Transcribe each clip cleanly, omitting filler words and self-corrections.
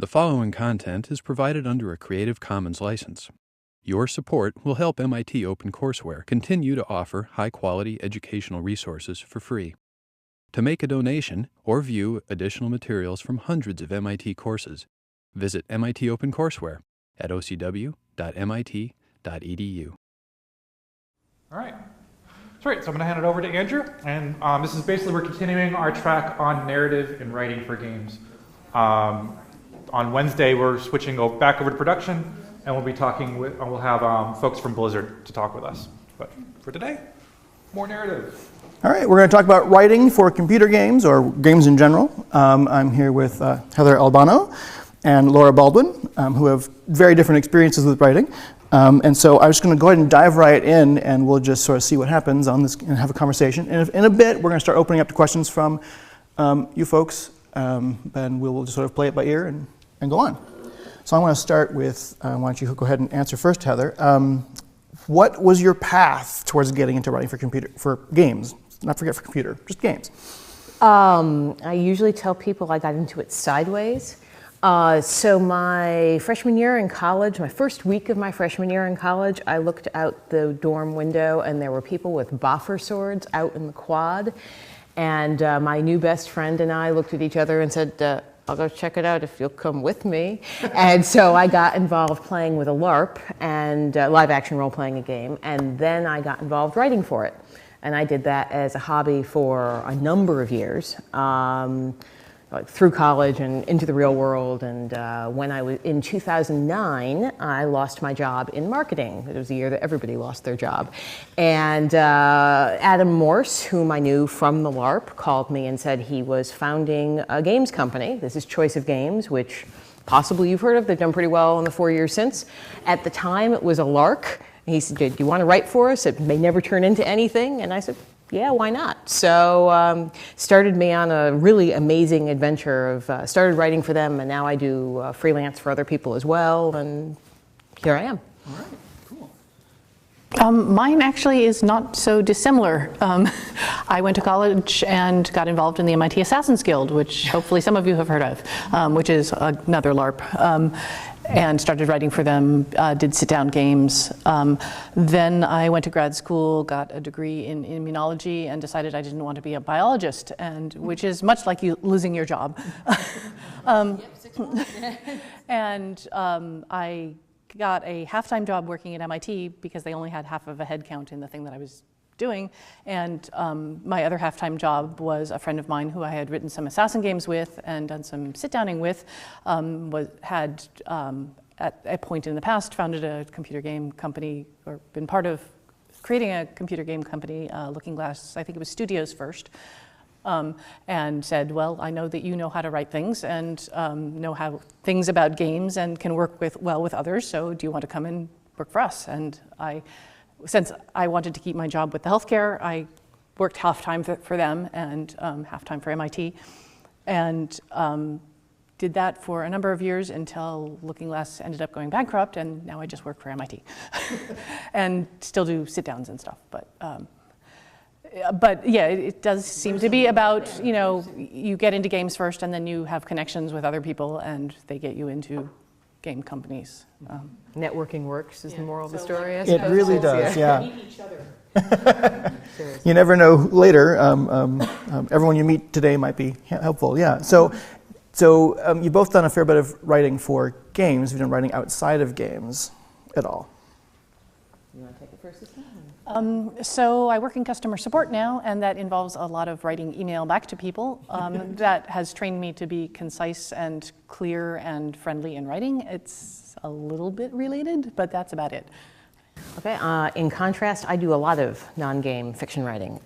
The following content is provided under a Creative Commons license. Your support will help MIT OpenCourseware continue to offer high-quality educational resources for free. To make a donation or view additional materials from hundreds of MIT courses, visit MIT OpenCourseware at ocw.mit.edu. All right. That's right. So I'm going to hand it over to Andrew. And this is basically, we're continuing our track on narrative and writing for games. On Wednesday, we're switching back over to production, and we'll be talking with, we'll have folks from Blizzard to talk with us. But for today, more narrative. All right, we're going to talk about writing for computer games, or games in general. I'm here with Heather Albano and Laura Baldwin, who have very different experiences with writing. And so I'm just going to go ahead and dive right in, and we'll just sort of see what happens on this and have a conversation. And in a bit, we're going to start opening up to questions from you folks, and we'll just sort of play it by ear and go on. So I want to start with, why don't you go ahead and answer first, Heather. What was your path towards getting into writing for games? Not for computer, just games. I usually tell people I got into it sideways. So my freshman year in college, my first week of my freshman year in college, I looked out the dorm window and there were people with boffer swords out in the quad. And my new best friend and I looked at each other and said, I'll go check it out if you'll come with me. And so I got involved playing with a LARP and live action role playing a game. And then I got involved writing for it. And I did that as a hobby for a number of years, like through college and into the real world. And when I was in 2009, I lost my job in marketing. It was the year that everybody lost their job. And Adam Morse, whom I knew from the LARP, called me and said he was founding a games company. This is Choice of Games, which possibly you've heard of. They've done pretty well in the 4 years since. At the time, it was a lark. He said, do you want to write for us? It may never turn into anything. And I said, yeah, why not? So started me on a really amazing adventure of started writing for them, and now I do freelance for other people as well, and here I am. All right, cool. Mine actually is not so dissimilar. I went to college and got involved in the MIT Assassin's Guild, which hopefully some of you have heard of, which is another LARP. And started writing for them, did sit-down games. Then I went to grad school, got a degree in immunology, and decided I didn't want to be a biologist, which is much like you losing your job. Yep, 6 months. And I got a half-time job working at MIT because they only had half of a head count in the thing that I was doing. And my other half-time job was a friend of mine who I had written some assassin games with and done some sit-downing with, had at a point in the past founded a computer game company, or been part of creating a computer game company, Looking Glass, I think it was Studios first, and said, well, I know that you know how to write things and know how things about games and can work well with others, so do you want to come and work for us? And since I wanted to keep my job with the healthcare, I worked half-time for them and half-time for MIT, and did that for a number of years until Looking Glass ended up going bankrupt, and now I just work for MIT. And still do sit-downs and stuff. But yeah, it does seem to be about, you get into games first and then you have connections with other people and they get you into game companies. Networking works is the moral of the story. It really does, yeah. Meet each other. You never know later. Everyone you meet today might be helpful, yeah. So you've both done a fair bit of writing for games. You've done writing outside of games at all. You want to take it first this time? So I work in customer support now, and that involves a lot of writing email back to people. That has trained me to be concise and clear and friendly in writing. It's a little bit related, but that's about it. Okay, in contrast, I do a lot of non-game fiction writing.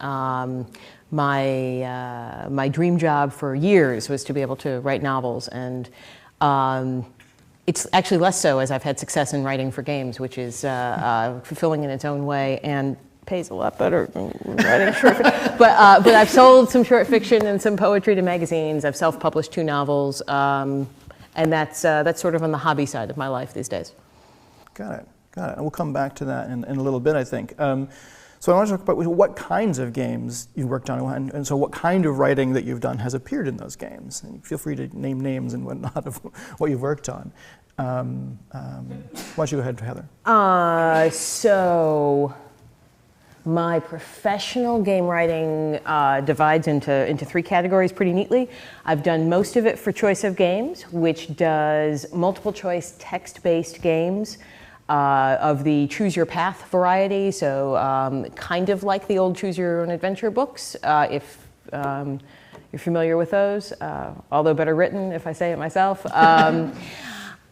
My dream job for years was to be able to write novels, and it's actually less so as I've had success in writing for games, which is fulfilling in its own way and pays a lot better than writing short fiction. But I've sold some short fiction and some poetry to magazines. I've self-published 2 novels, and that's sort of on the hobby side of my life these days. Got it. And we'll come back to that in a little bit, I think. So I want to talk about what kinds of games you worked on, and so what kind of writing that you've done has appeared in those games. And feel free to name names and whatnot of what you've worked on. Why don't you go ahead, Heather? So my professional game writing divides into three categories pretty neatly. I've done most of it for Choice of Games, which does multiple choice text-based games of the Choose Your Path variety, so kind of like the old Choose Your Own Adventure books, if you're familiar with those, although better written if I say it myself.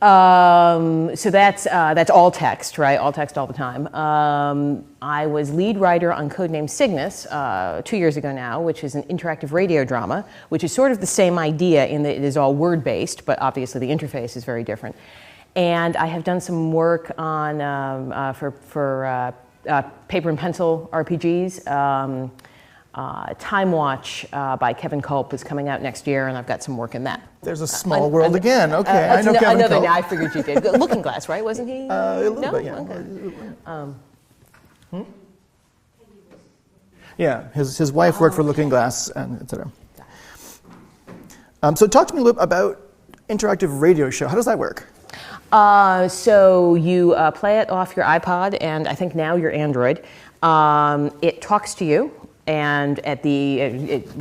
So that's all text, right? All text all the time. I was lead writer on Codename Cygnus 2 years ago now, which is an interactive radio drama, which is sort of the same idea in that it is all word-based, but obviously the interface is very different. And I have done some work on for paper and pencil RPGs. Time Watch by Kevin Culp is coming out next year, and I've got some work in that. There's a small world again. Okay, I know Kevin Culp. I figured you did. Looking Glass, right? Wasn't he? A little bit, yeah. Okay. Yeah, his wife worked for Looking Glass, and etc. So talk to me a little bit about interactive radio show. How does that work? So you play it off your iPod, and I think now your Android. It talks to you. And at it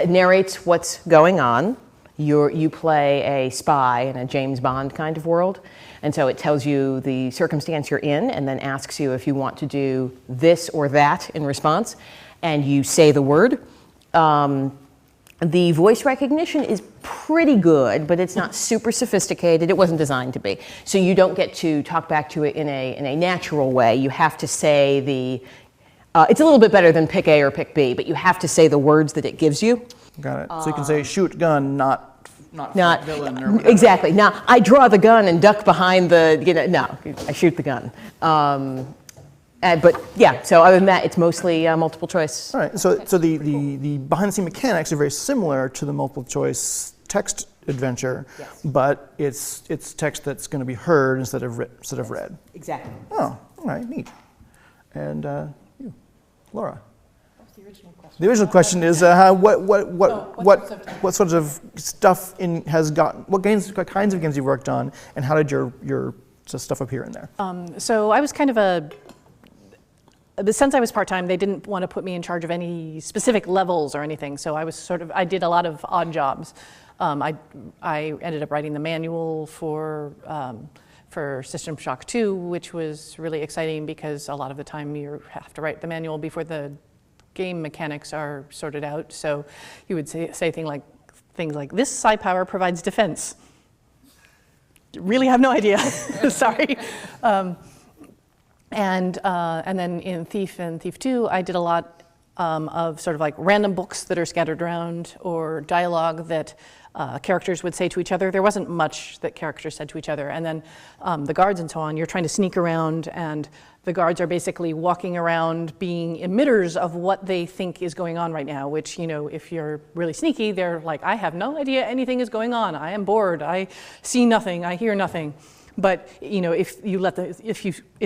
narrates what's going on. You play a spy in a James Bond kind of world. And so it tells you the circumstance you're in and then asks you if you want to do this or that in response. And you say the word. The voice recognition is pretty good, but it's not super sophisticated. It wasn't designed to be. So you don't get to talk back to it in a natural way. You have to say the... it's a little bit better than pick A or pick B, but you have to say the words that it gives you. Got it. So you can say shoot gun, not villain or whatever. Exactly. Now, I draw the gun and duck behind the, no, I shoot the gun. But yeah, so other than that, it's mostly multiple choice. All right, so the behind-the-scenes mechanics are very similar to the multiple choice text adventure, yes. But it's text that's going to be heard instead of read. Exactly. Oh, all right, neat. And Laura. What was the original question? The original question is what sorts of stuff what kinds of games you worked on, and how did your stuff appear in there? So I was kind of since I was part-time, they didn't want to put me in charge of any specific levels or anything. So I did a lot of odd jobs. I ended up writing the manual for System Shock 2, which was really exciting because a lot of the time you have to write the manual before the game mechanics are sorted out. So you would say things like, this psi power provides defense. Really have no idea, sorry. And then in Thief and Thief 2, I did a lot of sort of like random books that are scattered around, or dialogue that characters would say to each other. There wasn't much that characters said to each other. And then the guards and so on, you're trying to sneak around, and the guards are basically walking around being emitters of what they think is going on right now, which, if you're really sneaky, they're like, I have no idea anything is going on. I am bored. I see nothing. I hear nothing. But if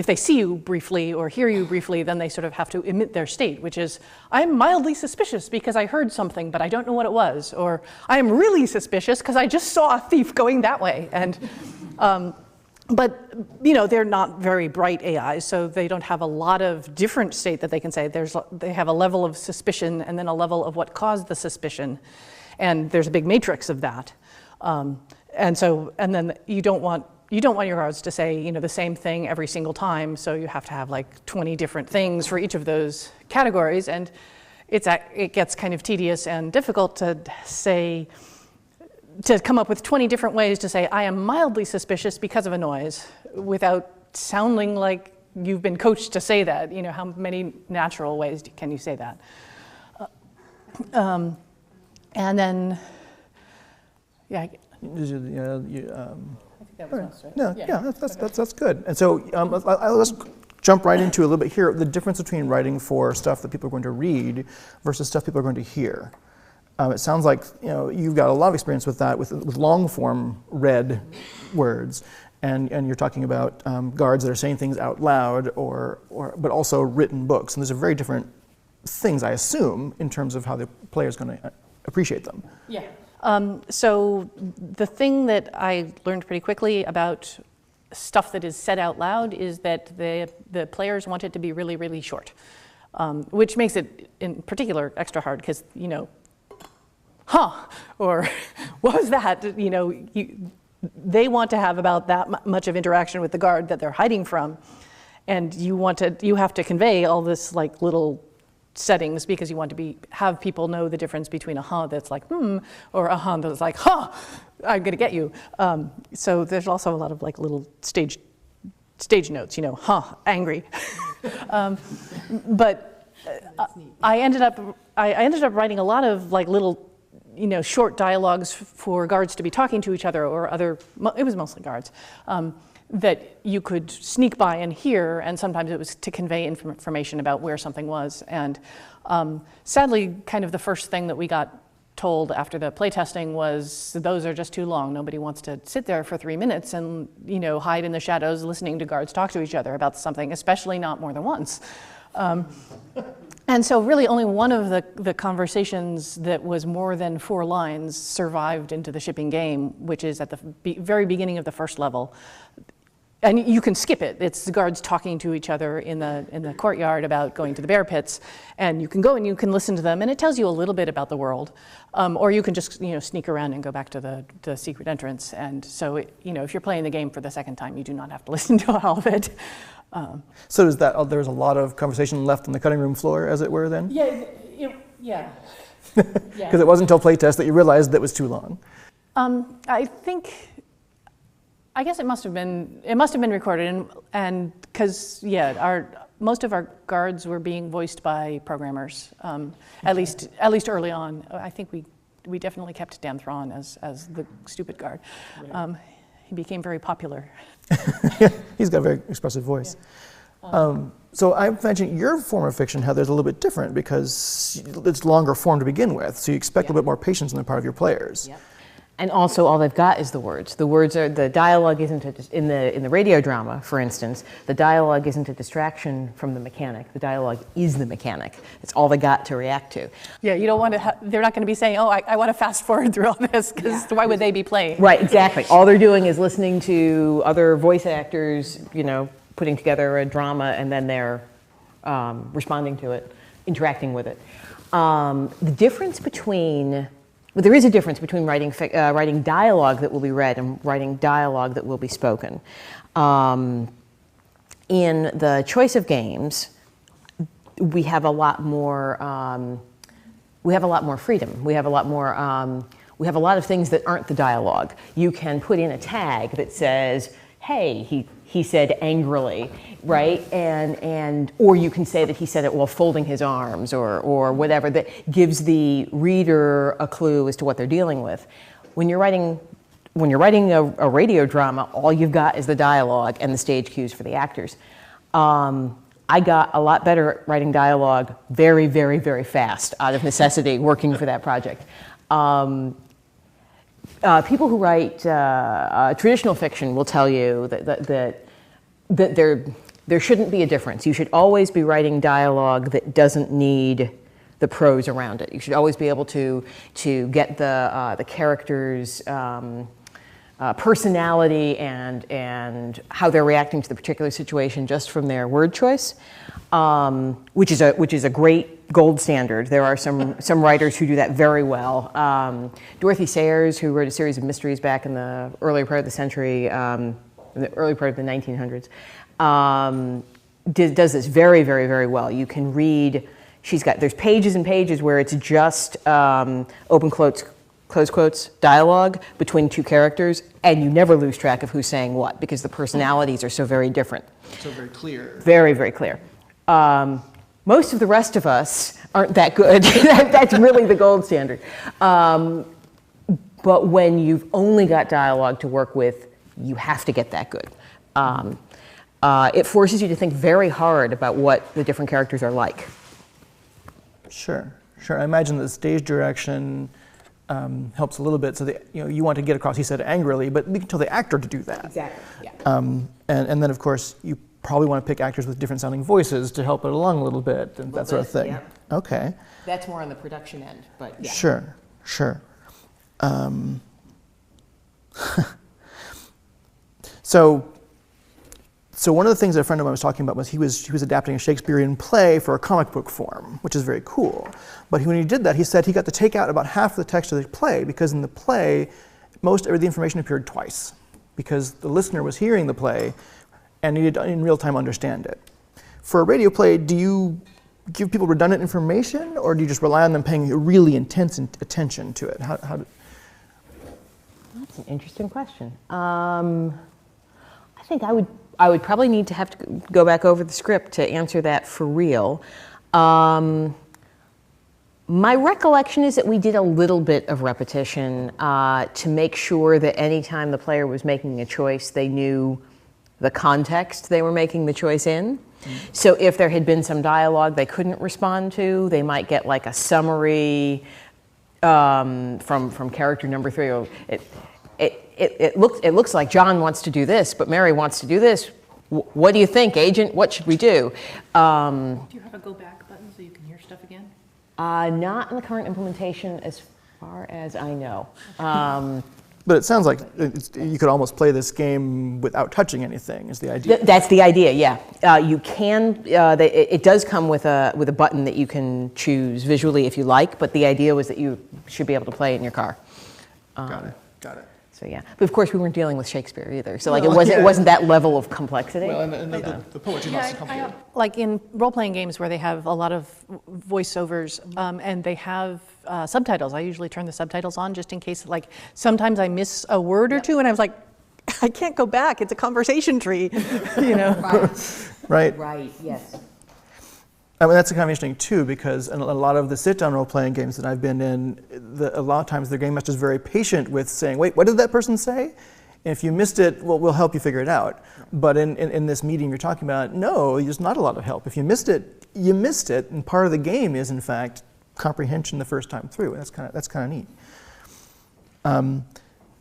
they see you briefly or hear you briefly, then they sort of have to emit their state, which is, I'm mildly suspicious because I heard something, but I don't know what it was, or I am really suspicious because I just saw a thief going that way. And but they're not very bright AIs, so they don't have a lot of different state that they can say. They have a level of suspicion and then a level of what caused the suspicion, and there's a big matrix of that. And then you don't want your guards to say, the same thing every single time, so you have to have like 20 different things for each of those categories, and it gets kind of tedious and difficult to come up with 20 different ways to say, I am mildly suspicious because of a noise, without sounding like you've been coached to say that. How many natural ways can you say that? And then, yeah. That was most, right? No, yeah, that's good. And so let's jump right into a little bit here, the difference between writing for stuff that people are going to read versus stuff people are going to hear. It sounds like you've got a lot of experience with that, with long form read words. and you're talking about guards that are saying things out loud, but also written books. And those are very different things, I assume, in terms of how the player's going to appreciate them. Yeah. So the thing that I learned pretty quickly about stuff that is said out loud is that the players want it to be really, really short, which makes it in particular extra hard because, huh, or what was that? They want to have about that much of interaction with the guard that they're hiding from, and you have to convey all this like little settings because you want to have people know the difference between a huh that's like or a huh that's like huh, I'm gonna get you. So there's also a lot of like little stage notes, huh, angry. But I ended up writing a lot of like little short dialogues for guards to be talking to each other or it was mostly guards, that you could sneak by and hear, and sometimes it was to convey information about where something was. And sadly, kind of the first thing that we got told after the playtesting was, those are just too long. Nobody wants to sit there for 3 minutes and hide in the shadows listening to guards talk to each other about something, especially not more than once. And so really only one of the conversations that was more than 4 lines survived into the shipping game, which is at the very beginning of the first level. And you can skip it. It's the guards talking to each other in the courtyard about going to the bear pits. And you can go and you can listen to them, and it tells you a little bit about the world. Or you can just sneak around and go back to the secret entrance. And so if you're playing the game for the second time, you do not have to listen to all of it. So does that, there's a lot of conversation left on the cutting room floor, as it were, then? Yeah, yeah. Because it wasn't until playtest that you realized that was too long. I guess it must have been recorded, and because most of our guards were being voiced by programmers, at least early on. I think we definitely kept Dan Thrawn as the stupid guard. Right. He became very popular. He's got a very expressive voice. Yeah. So I imagine your form of fiction, Heather, is a little bit different because it's longer form to begin with, so you expect a little bit more patience on the part of your players. Yep. And also, all they've got is the words. The dialogue isn't in the radio drama, for instance. The dialogue isn't a distraction from the mechanic. The dialogue is the mechanic. It's all they got to react to. Yeah, you don't want to. They're not going to be saying, "Oh, I want to fast forward through all this," because why would they be playing? Right, exactly. All they're doing is listening to other voice actors, putting together a drama, and then they're responding to it, interacting with it. The difference between But there is a difference between writing dialogue that will be read and writing dialogue that will be spoken. In the choice of games, we have a lot more. We have a lot more freedom. We have a lot more. We have a lot of things that aren't the dialogue. You can put in a tag that says, "Hey, he said angrily," right? Or you can say that he said it while folding his arms, or whatever, that gives the reader a clue as to what they're dealing with. When you're writing a radio drama, all you've got is the dialogue and the stage cues for the actors. I got a lot better at writing dialogue very, very, very fast out of necessity working for that project. People who write traditional fiction will tell you that there shouldn't be a difference. You should always be writing dialogue that doesn't need the prose around it. You should always be able to get the characters' personality and how they're reacting to the particular situation just from their word choice, which is a great gold standard. There are some writers who do that very well. Dorothy Sayers, who wrote a series of mysteries back in the earlier part of the century, in the early part of the 1900s, does this very, very, very well. You can read. There's pages and pages where it's just open quotes, close quotes, dialogue between two characters, and you never lose track of who's saying what because the personalities are so very different. So very clear. Very, very clear. Most of the rest of us aren't that good. That's really the gold standard. But when you've only got dialogue to work with, you have to get that good. It forces you to think very hard about what the different characters are like. Sure. I imagine the stage direction helps a little bit. So that, you want to get across, he said angrily, but we can tell the actor to do that. Exactly, yeah. And then, of course, you probably want to pick actors with different sounding voices to help it along a little bit and that sort of thing. Yeah. Okay. That's more on the production end, but yeah. Sure. So one of the things that a friend of mine was talking about was he was adapting a Shakespearean play for a comic book form, which is very cool. But when he did that, he said he got to take out about half of the text of the play because in the play, most of the information appeared twice because the listener was hearing the play and needed to in real time understand it. For a radio play, do you give people redundant information or do you just rely on them paying really intense attention to it? That's an interesting question. I think I would probably need to have to go back over the script to answer that for real. My recollection is that we did a little bit of repetition to make sure that anytime the player was making a choice, they knew the context they were making the choice in. So if there had been some dialogue they couldn't respond to, they might get like a summary from character number 3. It looks like John wants to do this, but Mary wants to do this. What do you think, Agent? What should we do? Do you have a go back button so you can hear stuff again? Not in the current implementation as far as I know. But it sounds like you could almost play this game without touching anything, is the idea. That's the idea, yeah. You can, it does come with a button that you can choose visually if you like, but the idea was that you should be able to play it in your car. Got it. So yeah, but of course we weren't dealing with Shakespeare either, so like it wasn't that level of complexity. Well, and the poetry must come here. Like in role-playing games where they have a lot of voiceovers and they have subtitles, I usually turn the subtitles on just in case, like sometimes I miss a word or two and I was like, I can't go back, it's a conversation tree, Right. Right, yes. I mean, that's kind of interesting too, because in a lot of the sit-down role-playing games that I've been in, a lot of times the game master is very patient with saying, wait, what did that person say? And if you missed it, well, we'll help you figure it out. But in this medium you're talking about, no, there's not a lot of help. If you missed it, you missed it, and part of the game is, in fact, comprehension the first time through. That's kind of neat.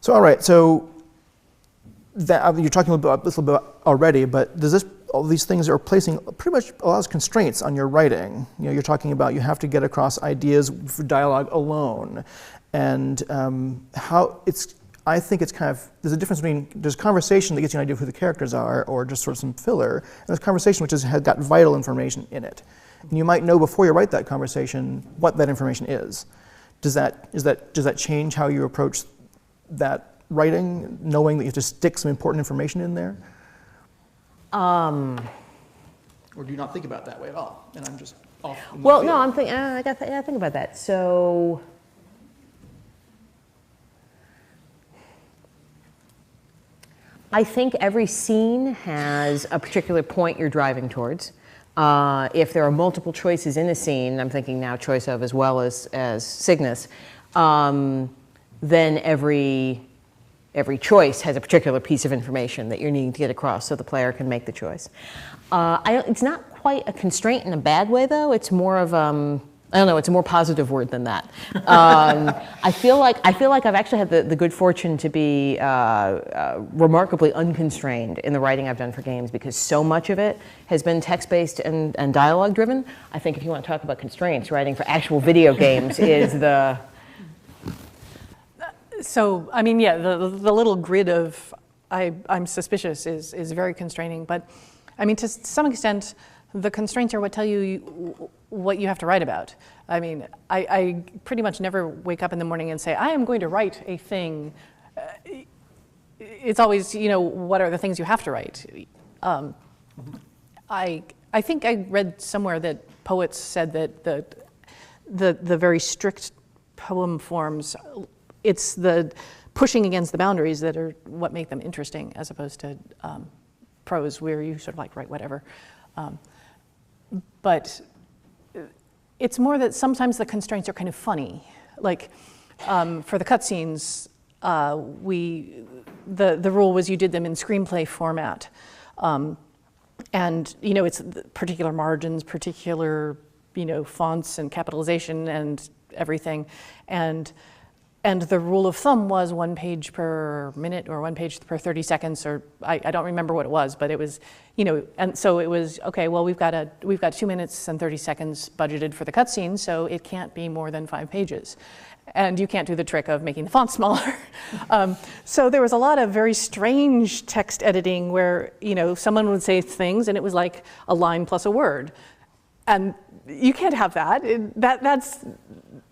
So all right, so that, you're talking about this a little bit already, but does this? All these things are placing pretty much a lot of constraints on your writing. You're talking about you have to get across ideas for dialogue alone, and I think it's kind of, there's a difference between, there's conversation that gets you an idea of who the characters are, or just sort of some filler, and there's conversation which has got vital information in it. And you might know before you write that conversation what that information is. Does that change how you approach that writing, knowing that you have to stick some important information in there? Or do you not think about it that way at all? And I'm just off. Well, no, I'm thinking. I think about that. So, I think every scene has a particular point you're driving towards. If there are multiple choices in a scene, I'm thinking now choice of as well as Cygnus, then every choice has a particular piece of information that you're needing to get across so the player can make the choice. It's not quite a constraint in a bad way, though. It's more of, I don't know, it's a more positive word than that. I feel like I've actually had the good fortune to be remarkably unconstrained in the writing I've done for games because so much of it has been text-based and dialogue-driven. I think if you want to talk about constraints, writing for actual video games is the... So, I mean, yeah, the little grid of I'm suspicious is very constraining, but I mean, to some extent, the constraints are what tell you what you have to write about. I mean, I pretty much never wake up in the morning and say, I am going to write a thing. It's always, what are the things you have to write? I think I read somewhere that poets said that the very strict poem forms, it's the pushing against the boundaries that are what make them interesting, as opposed to prose, where you sort of like write whatever. But it's more that sometimes the constraints are kind of funny. Like for the cutscenes, the rule was you did them in screenplay format, and it's particular margins, particular fonts and capitalization and everything, and And the rule of thumb was 1 page per minute or 1 page per 30 seconds, or I don't remember what it was, but it was, and so it was, okay, well, we've got 2 minutes and 30 seconds budgeted for the cutscene, so it can't be more than 5 pages. And you can't do the trick of making the font smaller. So there was a lot of very strange text editing where, someone would say things and it was like a line plus a word. And you can't have that.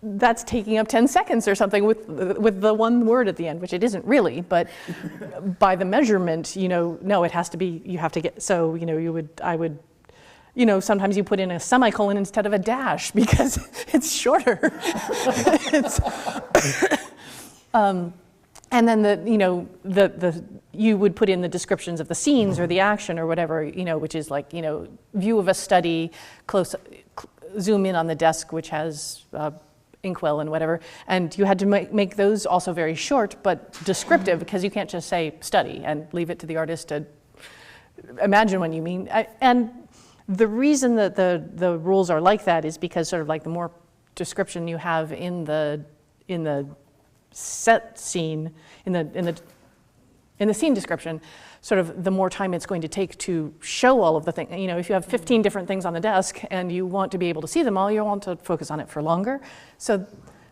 That's taking up 10 seconds or something with the one word at the end, which it isn't really, but by the measurement, no, it has to be, you have to get, so, I would, sometimes you put in a semicolon instead of a dash because it's shorter. And then you would put in the descriptions of the scenes or the action or whatever, which is like, view of a study, zoom in on the desk, which has inkwell and whatever. And you had to make those also very short, but descriptive, because you can't just say study and leave it to the artist to imagine what you mean. And the reason that the rules are like that is because sort of like the more description you have in the set scene, in the scene description, sort of the more time it's going to take to show all of the things. If you have 15 different things on the desk and you want to be able to see them all, you want to focus on it for longer. So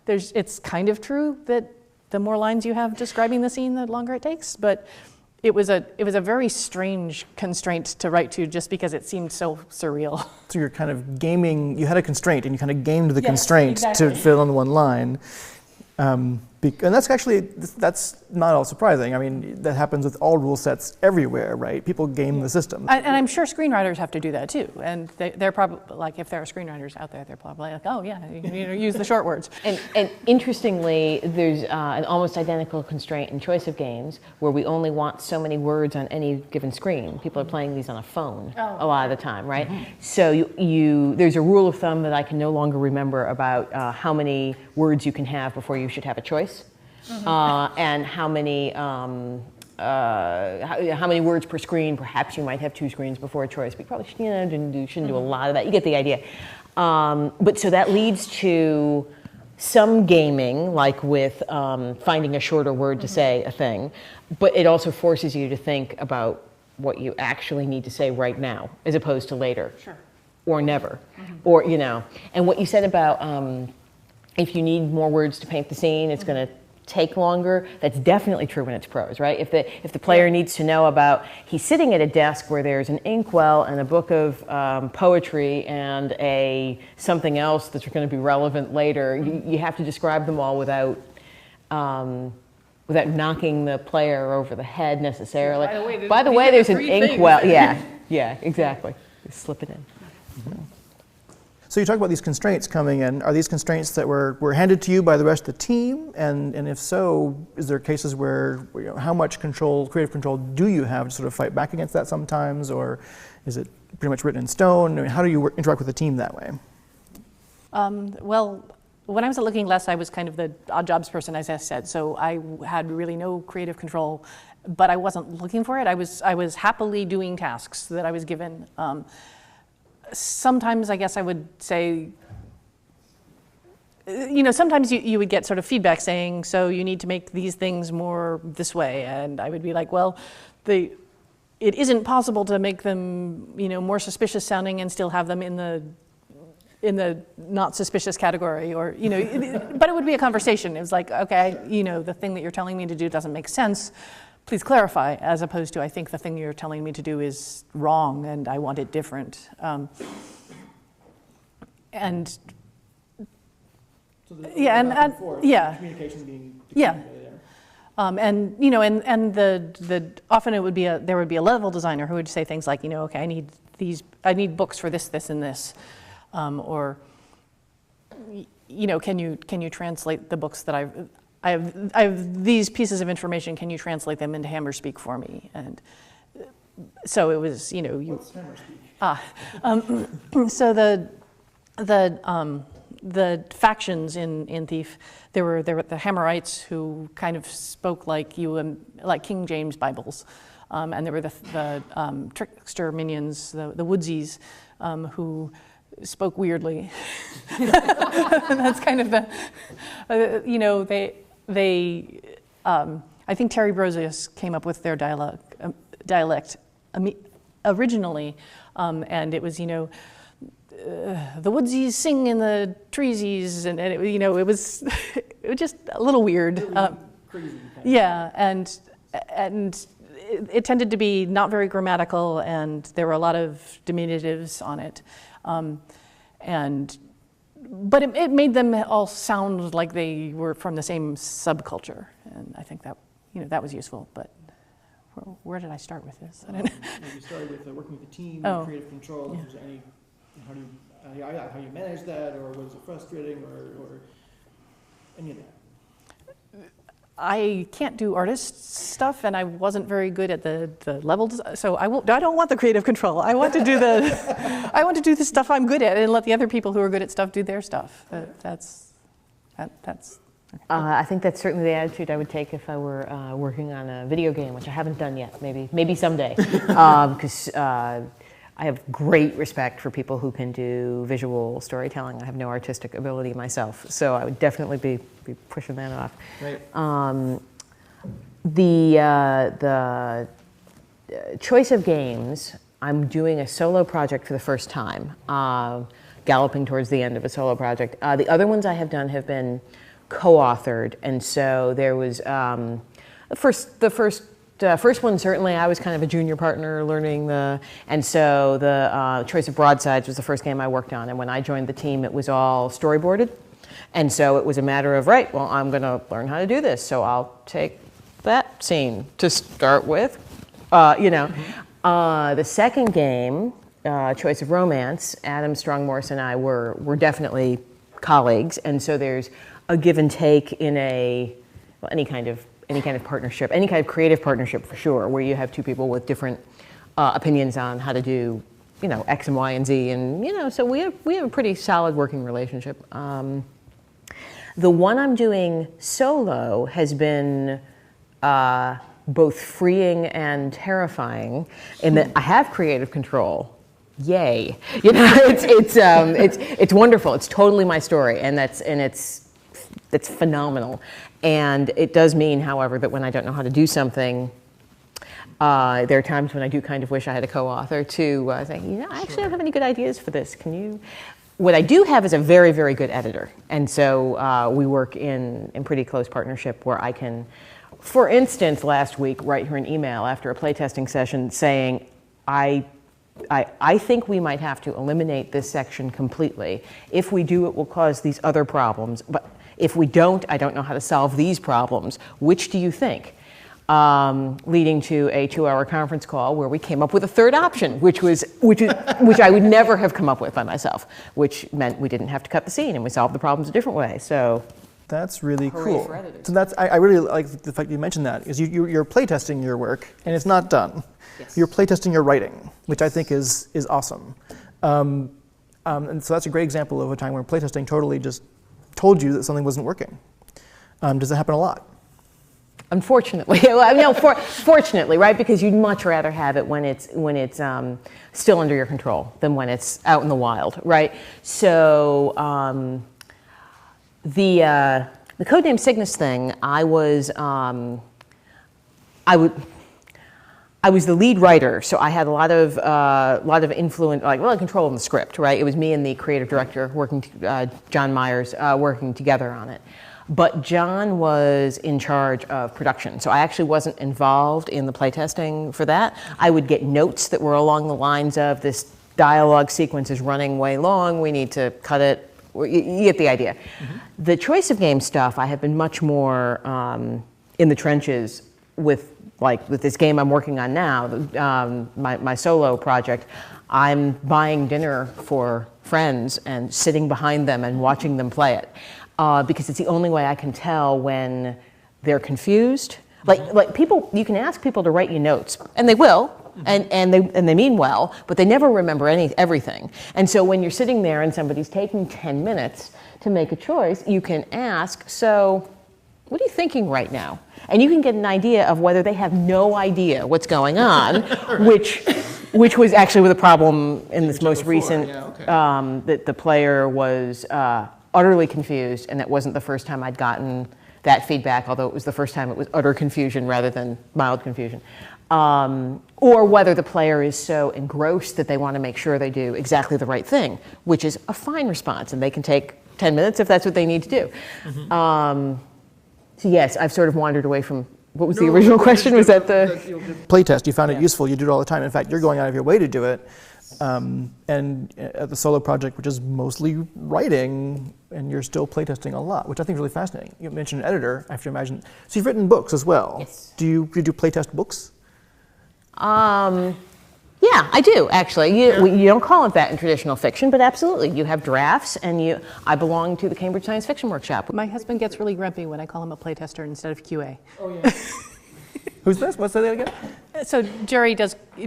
it's kind of true that the more lines you have describing the scene, the longer it takes. But it was a very strange constraint to write to just because it seemed so surreal. So you're kind of gaming, you had a constraint and you kind of gamed the constraint to fill in one line. And that's not all surprising. I mean, that happens with all rule sets everywhere, right? People game the system. And I'm sure screenwriters have to do that too. And they're probably, like, if there are screenwriters out there, they're probably like, oh yeah, use the short words. And interestingly, there's an almost identical constraint in choice of games where we only want so many words on any given screen. People are playing these on a phone a lot of the time, right? Mm-hmm. So there's a rule of thumb that I can no longer remember about how many words you can have before you should have a choice. Mm-hmm. And how many words per screen. Perhaps you might have 2 screens before a choice. We probably shouldn't do a lot of that. You get the idea. But so that leads to some gaming, like with finding a shorter word to say a thing. But it also forces you to think about what you actually need to say right now, as opposed to later. Sure. Or never. Mm-hmm. Or, and what you said about if you need more words to paint the scene, it's going to take longer. That's definitely true when it's prose, right? If the player needs to know about, he's sitting at a desk where there's an inkwell and a book of poetry and something else that's going to be relevant later, you have to describe them all without knocking the player over the head necessarily. By the way, there's an inkwell. Yeah, exactly. Just slip it in. Mm-hmm. So you talk about these constraints coming in. Are these constraints that were handed to you by the rest of the team? And if so, is there cases where how much creative control do you have to sort of fight back against that sometimes? Or is it pretty much written in stone? I mean, how do you interact with the team that way? Well, when I was at Looking Glass, I was kind of the odd jobs person, as I said. So I had really no creative control, but I wasn't looking for it. I was happily doing tasks that I was given. Sometimes I guess I would say, sometimes you would get sort of feedback saying, so you need to make these things more this way. And I would be like, well, it isn't possible to make them, more suspicious sounding and still have them in the not suspicious category, or, but it would be a conversation. It was like, okay, the thing that you're telling me to do doesn't make sense. Please clarify, as opposed to, I think the thing you're telling me to do is wrong and I want it different. Communications being there. Often there would be a level designer who would say things like, okay, I need books for this, this, and this, or can you translate the books that I have these pieces of information. Can you translate them into Hammer speak for me? And so it was, What's Hammer speak? So the factions in Thief, there were the Hammerites who kind of spoke like King James Bibles, and there were the trickster minions, the Woodsies, who spoke weirdly. That's kind of they, I think Terry Brosius came up with their dialect originally, and it was, the woodsies sing in the treesies, and it, it was it was just a little weird. Crazy. Yeah, and it tended to be not very grammatical, and there were a lot of diminutives on it, but it made them all sound like they were from the same subculture, and I think that that was useful. But where did I start with this? I don't know. You started with working with the team, creative control. Yeah. If there's any, how you manage that, or was it frustrating, or any of that? I can't do artist stuff, and I wasn't very good at the levels. So I don't want the creative control. I want to do the stuff I'm good at, and let the other people who are good at stuff do their stuff. That's. I think that's certainly the attitude I would take if I were working on a video game, which I haven't done yet. Maybe someday, because I have great respect for people who can do visual storytelling. I have no artistic ability myself, so I would definitely be pushing that off. Right. The choice of games, I'm doing a solo project for the first time, galloping towards the end of a solo project. The other ones I have done have been co-authored, and so there was the first one, certainly I was kind of a junior partner learning and so the Choice of Broadsides was the first game I worked on, and when I joined the team it was all storyboarded, and so it was a matter of, right, well, I'm gonna learn how to do this, so I'll take that scene to start with, The second game, Choice of Romance, Adam Strong-Morse and I were definitely colleagues, and so there's a give and take in any kind of partnership, any kind of creative partnership for sure, where you have two people with different opinions on how to do, X and Y and Z, and so we have a pretty solid working relationship. The one I'm doing solo has been both freeing and terrifying in that I have creative control. Yay! It's wonderful. It's totally my story, and it's phenomenal. And it does mean, however, that when I don't know how to do something, there are times when I do kind of wish I had a co-author to say, I actually don't have any good ideas for this. Can you? What I do have is a very, very good editor. And so we work in pretty close partnership where I can, for instance, last week, write her an email after a playtesting session saying, I think we might have to eliminate this section completely. If we do, it will cause these other problems. But if we don't, I don't know how to solve these problems. Which do you think? Leading to a 2-hour conference call where we came up with a third option, which I would never have come up with by myself, which meant we didn't have to cut the scene and we solved the problems a different way. So that's really hooray cool. for editors. So I really like the fact you mentioned that, is you're playtesting your work and it's not done. Yes. You're playtesting your writing, which I think is awesome. And so that's a great example of a time where playtesting totally just told you that something wasn't working. Does it happen a lot? Unfortunately, fortunately, right? Because you'd much rather have it when it's still under your control than when it's out in the wild, right? So the Codename Cygnus thing, I was the lead writer, so I had a lot of influence, control in the script, right? It was me and the creative director John Myers, working together on it. But John was in charge of production, so I actually wasn't involved in the playtesting for that. I would get notes that were along the lines of, this dialogue sequence is running way long, we need to cut it. You get the idea. Mm-hmm. The choice of game stuff, I have been much more in the trenches with this game I'm working on now, my solo project. I'm buying dinner for friends and sitting behind them and watching them play it. Because it's the only way I can tell when they're confused. Like people, you can ask people to write you notes, and they will, and they mean well, but they never remember everything. And so when you're sitting there and somebody's taking 10 minutes to make a choice, you can ask, so what are you thinking right now? And you can get an idea of whether they have no idea what's going on, which was actually the problem in this most recent, that the player was utterly confused, and that wasn't the first time I'd gotten that feedback, although it was the first time it was utter confusion rather than mild confusion. Or whether the player is so engrossed that they want to make sure they do exactly the right thing, which is a fine response, and they can take 10 minutes if that's what they need to do. So yes, I've sort of wandered away from, what was the original question? Was that the playtest? You found it useful, you do it all the time. In fact, you're going out of your way to do it. And at the solo project, which is mostly writing, and you're still playtesting a lot, which I think is really fascinating. You mentioned an editor, I have to imagine. So you've written books as well. Yes. Do you playtest books? Yeah, I do, actually. You don't call it that in traditional fiction, but absolutely. You have drafts, and I belong to the Cambridge Science Fiction Workshop. My husband gets really grumpy when I call him a playtester instead of QA. Oh, yeah. Who's this? What's that again? So Jerry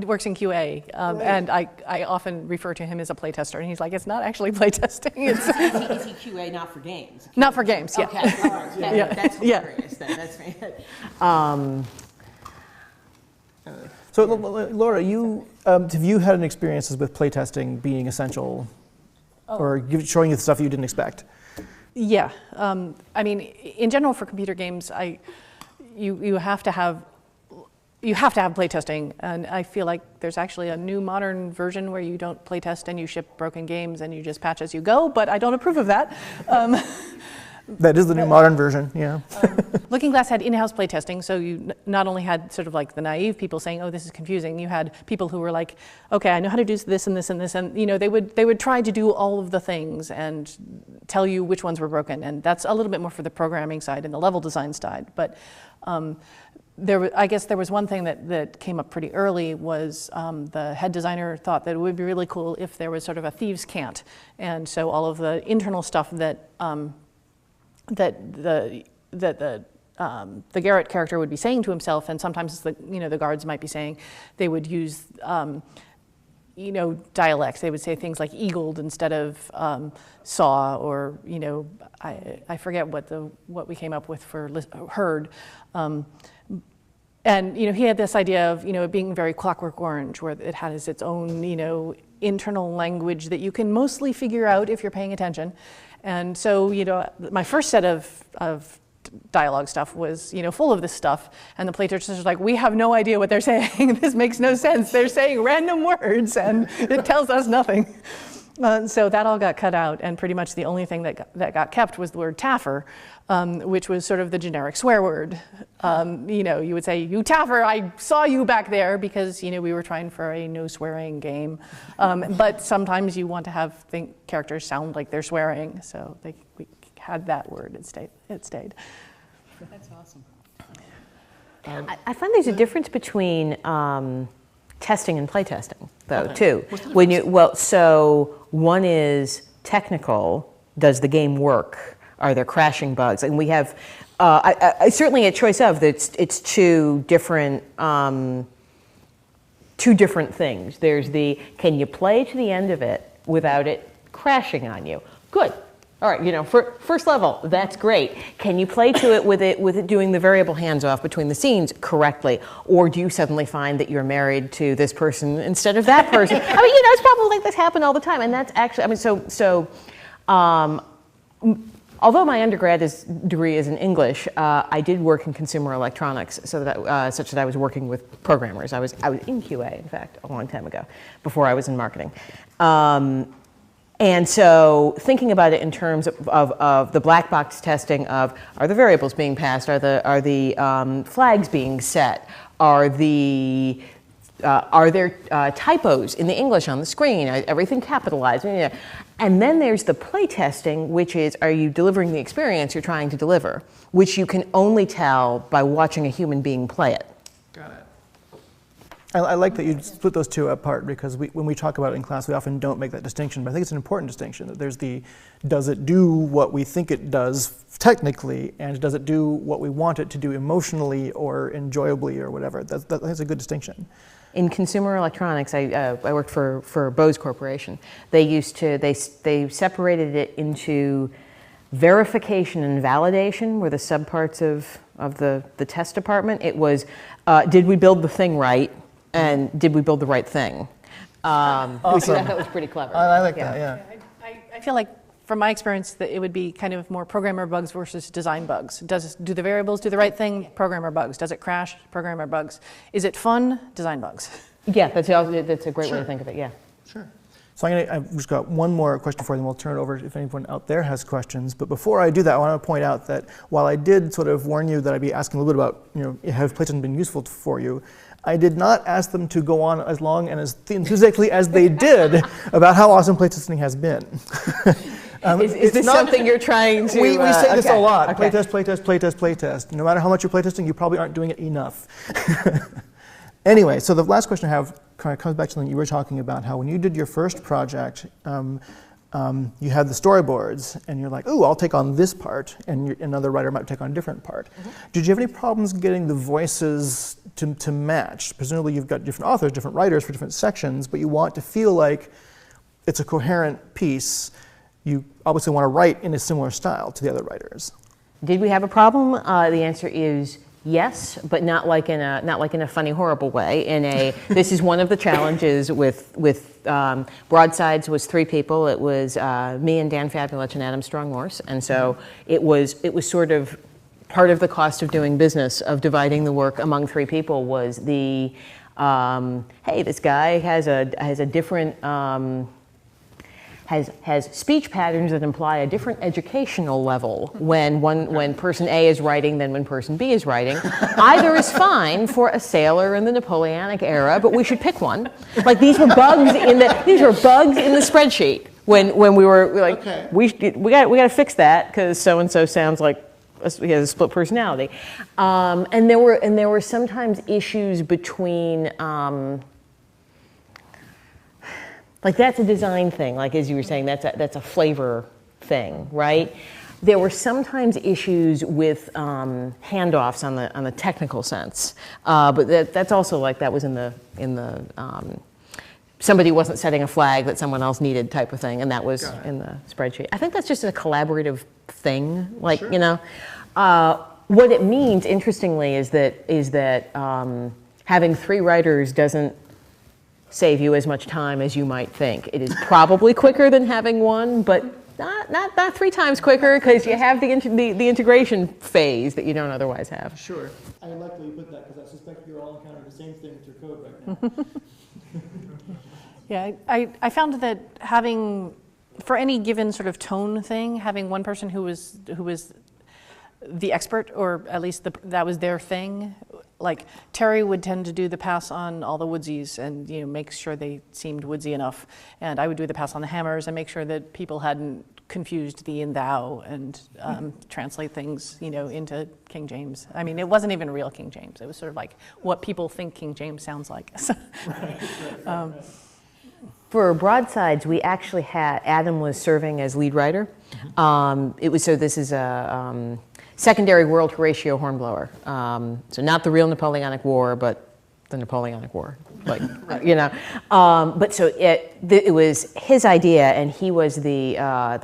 works in QA, and I often refer to him as a playtester, and he's like, it's not actually playtesting. Is he QA not for games? Not for games, yeah. Okay, all right. That's hilarious. That's fantastic. So, Laura, have you had any experiences with playtesting being essential, or showing you the stuff you didn't expect? Yeah, I mean, in general for computer games, you have to have playtesting, and I feel like there's actually a new modern version where you don't playtest and you ship broken games and you just patch as you go, but I don't approve of that. That is the new modern version, yeah. Looking Glass had in-house playtesting, so you not only had sort of like the naive people saying, "Oh, this is confusing." You had people who were like, "Okay, I know how to do this and this and this," and they would try to do all of the things and tell you which ones were broken, and that's a little bit more for the programming side and the level design side. But I guess there was one thing that came up pretty early was the head designer thought that it would be really cool if there was sort of a thieves' cant, and so all of the internal stuff that the Garrett character would be saying to himself, and sometimes the guards might be saying, they would use dialects. They would say things like eagled instead of saw, or I forget what we came up with for heard. And he had this idea of it being very Clockwork Orange, where it has its own internal language that you can mostly figure out if you're paying attention. And so my first set of dialogue stuff was full of this stuff, and the playtesters were like, we have no idea what they're saying. This makes no sense. They're saying random words and it tells us nothing. So that all got cut out, and pretty much the only thing that got kept was the word taffer, which was sort of the generic swear word. You would say, "You taffer, I saw you back there," because we were trying for a no swearing game. But sometimes you want to have characters sound like they're swearing, so we had that word. It stayed. That's awesome. I find there's a difference between testing and playtesting, though, too. So one is technical. Does the game work? Are there crashing bugs? And we have, I certainly at Choice of, it's two different things. There's the, can you play to the end of it without it crashing on you? Good. All right, for first level, that's great. Can you play to it with it doing the variable hands-off between the scenes correctly? Or do you suddenly find that you're married to this person instead of that person? It's probably like this happen all the time. And that's actually, although my undergrad degree is in English, I did work in consumer electronics, so that such that I was working with programmers. I was in QA, in fact, a long time ago, before I was in marketing. And so thinking about it in terms of the black box testing of, are the variables being passed? Are the flags being set? Are there typos in the English on the screen? Everything capitalized? And then there's the play testing, which is, are you delivering the experience you're trying to deliver, which you can only tell by watching a human being play it. Got it. I like that you split those two apart, because when we talk about it in class, we often don't make that distinction, but I think it's an important distinction, that there's does it do what we think it does technically, and does it do what we want it to do emotionally or enjoyably or whatever. That's a good distinction. In consumer electronics, I worked for Bose Corporation. They separated it into verification and validation were the subparts of the test department. It was, did we build the thing right? And did we build the right thing? Awesome. Which I thought was pretty clever. I like that, yeah. I feel like from my experience, that it would be kind of more programmer bugs versus design bugs. Do the variables do the right thing? Programmer bugs. Does it crash? Programmer bugs. Is it fun? Design bugs. Yeah, that's a great way to think of it, yeah. Sure. So I've just got one more question for you, then we'll turn it over if anyone out there has questions. But before I do that, I want to point out that while I did sort of warn you that I'd be asking a little bit about, have playtesting been useful for you, I did not ask them to go on as long and as enthusiastically as they did about how awesome playtesting has been. Is this something you're trying to... We say this a lot. Okay. Playtest, playtest, playtest, playtest. No matter how much you're playtesting, you probably aren't doing it enough. Anyway, so the last question I have kind of comes back to something you were talking about, how when you did your first project, you had the storyboards, and you're like, ooh, I'll take on this part, and another writer might take on a different part. Mm-hmm. Did you have any problems getting the voices to match? Presumably you've got different authors, different writers for different sections, but you want to feel like it's a coherent piece. You obviously want to write in a similar style to the other writers. Did we have a problem? The answer is yes, but not like in a funny, horrible way. This is one of the challenges with Broadsides was 3 people. It was me and Dan Fabulich and Adam Strong-Morse, and so it was sort of part of the cost of doing business, of dividing the work among 3 people, was the hey, this guy has a different has speech patterns that imply a different educational level when person A is writing than when person B is writing. Either is fine for a sailor in the Napoleonic era, but we should pick one. Like these were bugs in the spreadsheet when we were like, okay, we got to fix that because so and so sounds like he has a split personality. And there were sometimes issues between. Like that's a design thing, like as you were saying, that's a flavor thing, right? There were sometimes issues with handoffs on the technical sense, but that's also like that was in the somebody wasn't setting a flag that someone else needed type of thing, and that was in the spreadsheet. I think that's just a collaborative thing, like sure. What it means, interestingly, is that having 3 writers doesn't save you as much time as you might think. It is probably quicker than having 1, but not 3 times quicker because you have the integration phase that you don't otherwise have. Sure. I like that you put that because I suspect you're all encountering the same thing with your code right now. Yeah, I found that having, for any given sort of tone thing, having one person who was the expert, or at least that was their thing. Like Terry would tend to do the pass on all the woodsies and make sure they seemed woodsy enough, and I would do the pass on the hammers and make sure that people hadn't confused thee and thou and translate things into King James. I mean, it wasn't even real King James. It was sort of like what people think King James sounds like. For Broadsides, we actually had Adam was serving as lead writer. This is a Secondary World Horatio Hornblower. So not the real Napoleonic War, but the Napoleonic War. Like, but so it was his idea, and he was the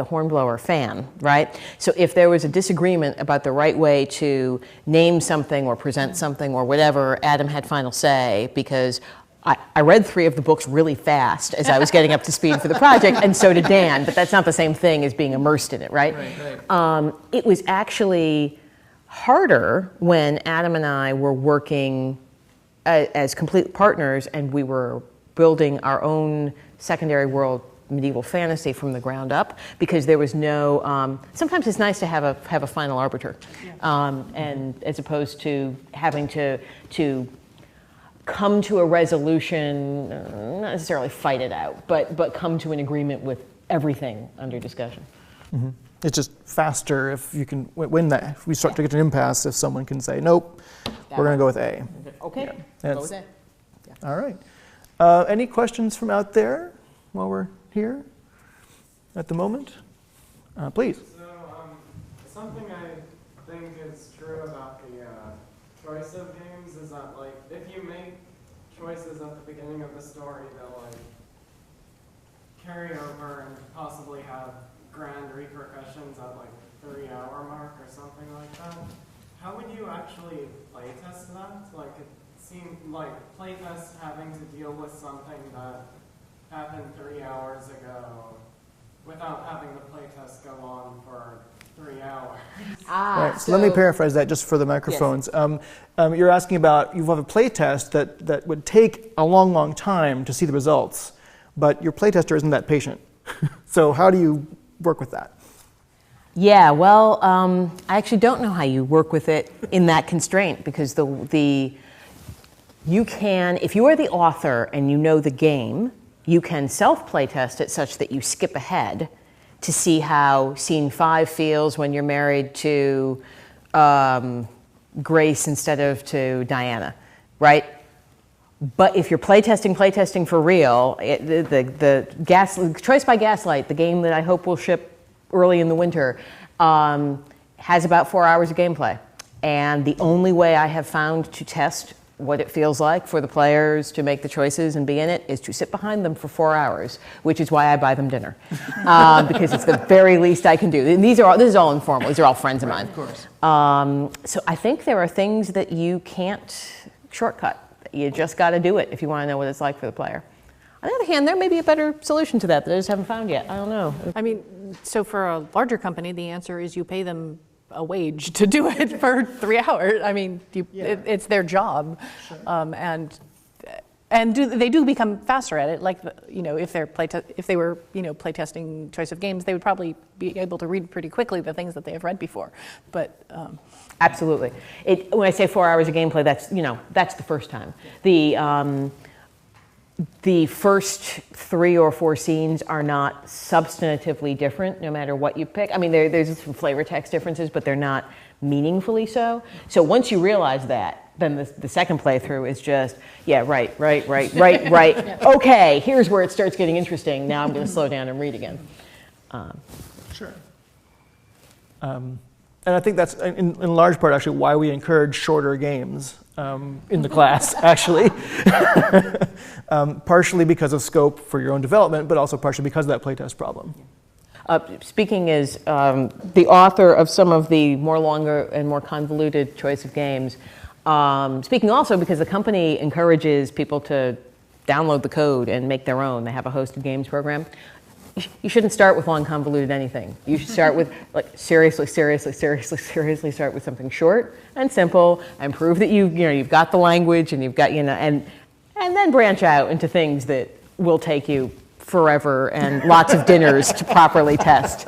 Hornblower fan, right? So if there was a disagreement about the right way to name something or present something or whatever, Adam had final say because I read 3 of the books really fast as I was getting up to speed for the project, and so did Dan, but that's not the same thing as being immersed in it, right? Right. It was actually harder when Adam and I were working as complete partners, and we were building our own secondary world medieval fantasy from the ground up, because there was no, sometimes it's nice to have a final arbiter, and as opposed to having to come to a resolution, not necessarily fight it out, but come to an agreement with everything under discussion. Mm-hmm. It's just faster if you can win that. If we start to get an impasse, if someone can say, nope, we're going to go with A. Okay, yeah. Go with A. Yeah. All right. Any questions from out there while we're here at the moment? Please. So something I think is true about the choice of games is that, like, if you make choices at the beginning of the story that, like, carry over and possibly have grand repercussions at, like, the 3-hour mark or something like that, how would you actually playtest that? Like, it seemed like playtest having to deal with something that happened 3 hours ago without having the playtest go on for 3 hours. Right. So let me paraphrase that just for the microphones. Yes. You're asking about, you have a playtest that would take a long, long time to see the results, but your playtester isn't that patient. So how do you work with that? Yeah, well, I actually don't know how you work with it in that constraint, because you can, if you are the author and you know the game, you can self-playtest it such that you skip ahead to see how scene 5 feels when you're married to Grace instead of to Diana, right? But if you're playtesting for real, the Choice by Gaslight, the game that I hope will ship early in the winter, has about 4 hours of gameplay. And the only way I have found to test what it feels like for the players to make the choices and be in it is to sit behind them for 4 hours, which is why I buy them dinner, because it's the very least I can do. And this is all informal. These are all friends of mine. Of course. So I think there are things that you can't shortcut. You just got to do it if you want to know what it's like for the player. On the other hand, there may be a better solution to that I just haven't found yet. I don't know. I mean, so for a larger company, the answer is you pay them a wage to do it for 3 hours. I mean, it's their job, Sure. They do become faster at it. Like, if they were playtesting Choice of Games, they would probably be able to read pretty quickly the things that they have read before. But absolutely, when I say 4 hours of gameplay, that's the first time. The first 3 or 4 scenes are not substantively different, no matter what you pick. I mean, there's some flavor text differences, but they're not meaningfully so. So once you realize that, then the second playthrough is just, right. Okay, here's where it starts getting interesting. Now I'm going to slow down and read again. Sure. And I think that's, in large part, actually, why we encourage shorter games in the class, actually. Partially because of scope for your own development, but also partially because of that playtest problem. Speaking as the author of some of the more longer and more convoluted Choice of Games, speaking also because the company encourages people to download the code and make their own. They have a hosted games program. You shouldn't start with long, convoluted anything. You should start with, seriously start with something short and simple, and prove that you've got the language and you've got, and then branch out into things that will take you forever and lots of dinners to properly test.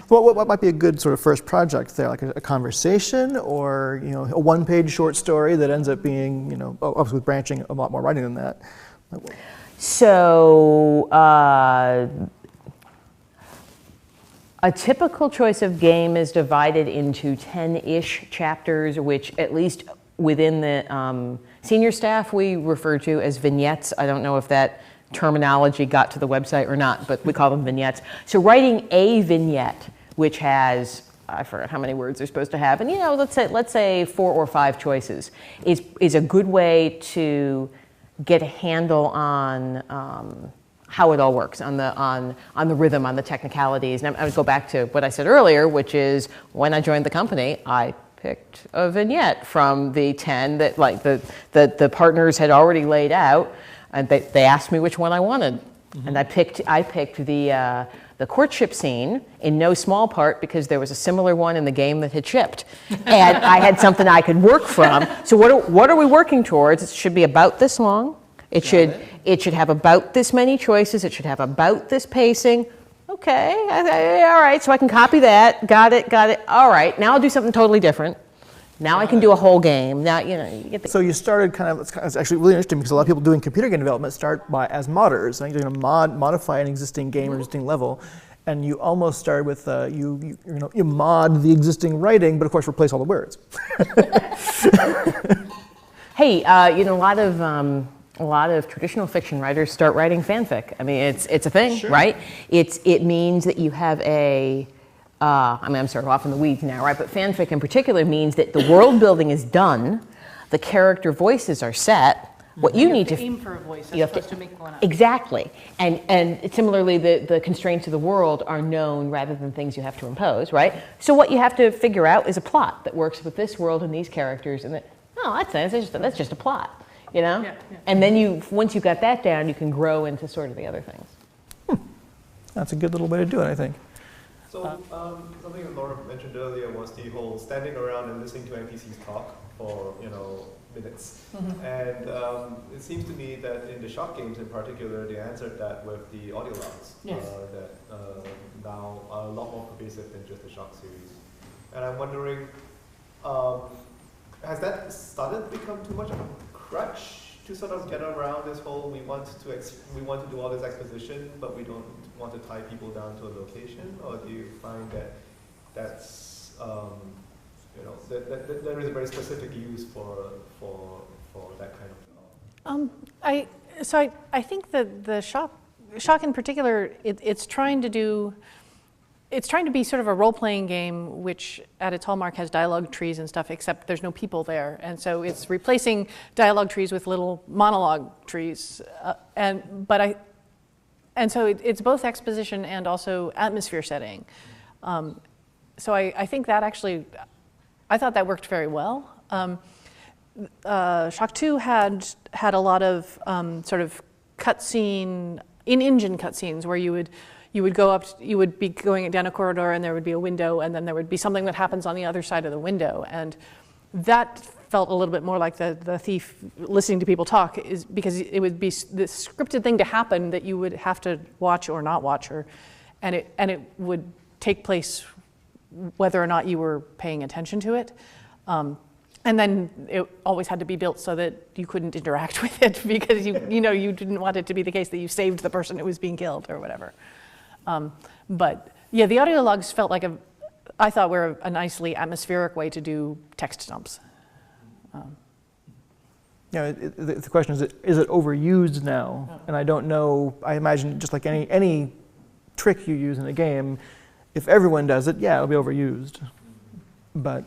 Well, what might be a good sort of first project there, like a conversation, or a one-page short story that ends up being, obviously branching a lot more writing than that. So. A typical Choice of Game is divided into 10-ish chapters, which at least within the senior staff we refer to as vignettes. I don't know if that terminology got to the website or not, but we call them vignettes. So writing a vignette, which has, I forget how many words they're supposed to have, and let's say 4 or 5 choices, is a good way to get a handle on how it all works, on the rhythm, on the technicalities. And I would go back to what I said earlier, which is when I joined the company, I picked a vignette from the 10 that the partners had already laid out, and they asked me which one I wanted. Mm-hmm. And I picked the courtship scene, in no small part because there was a similar one in the game that had shipped. And I had something I could work from. So what are we working towards? It should be about this long. It should have about this many choices. It should have about this pacing. Okay, all right, so I can copy that. Got it. All right, now I'll do something totally different. Now I can do a whole game. Now, you get the... So you started it's actually really interesting because a lot of people doing computer game development start as modders. You're going to modify an existing game or existing level, and you almost start with, you mod the existing writing, but of course replace all the words. Hey, a lot of traditional fiction writers start writing fanfic. I mean, it's a thing, sure. Right? It means that you have I'm sort of off in the weeds now, right? But fanfic in particular means that the world building is done, the character voices are set. What you need to aim for a voice as opposed to make one up. Exactly, and similarly, the constraints of the world are known rather than things you have to impose, right? So what you have to figure out is a plot that works with this world and these characters, and that's just a plot. Yeah. And then once you got that down, you can grow into sort of the other things. That's a good little way to do it, I think. So something that Laura mentioned earlier was the whole standing around and listening to NPCs talk for minutes. Mm-hmm. And it seems to me that in the shock games in particular, they answered that with the audio logs Yes. that now are a lot more pervasive than just the shock series. And I'm wondering, has that started to become too much of a crutch to sort of get around this whole we want to do all this exposition, but we don't want to tie people down to a location? Or do you find that that's that there is a very specific use for that kind of? I think that the shock in particular, it's trying to be sort of a role-playing game, which at its hallmark has dialogue trees and stuff, except there's no people there. And so it's replacing dialogue trees with little monologue trees. So it's both exposition and also atmosphere setting. So I think that actually, I thought that worked very well. Shock 2 had a lot of sort of cutscene, in-engine cutscenes where you would go up, you would be going down a corridor and there would be a window and then there would be something that happens on the other side of the window. And that felt a little bit more like the thief listening to people talk, is because it would be the scripted thing to happen that you would have to watch or not watch, and it would take place whether or not you were paying attention to it. And then it always had to be built so that you couldn't interact with it because you didn't want it to be the case that you saved the person who was being killed or whatever. But yeah, the audio logs felt like I thought were a nicely atmospheric way to do text dumps. The question is it overused now? Oh. And I don't know. I imagine just like any trick you use in a game, if everyone does it, yeah, it'll be overused. But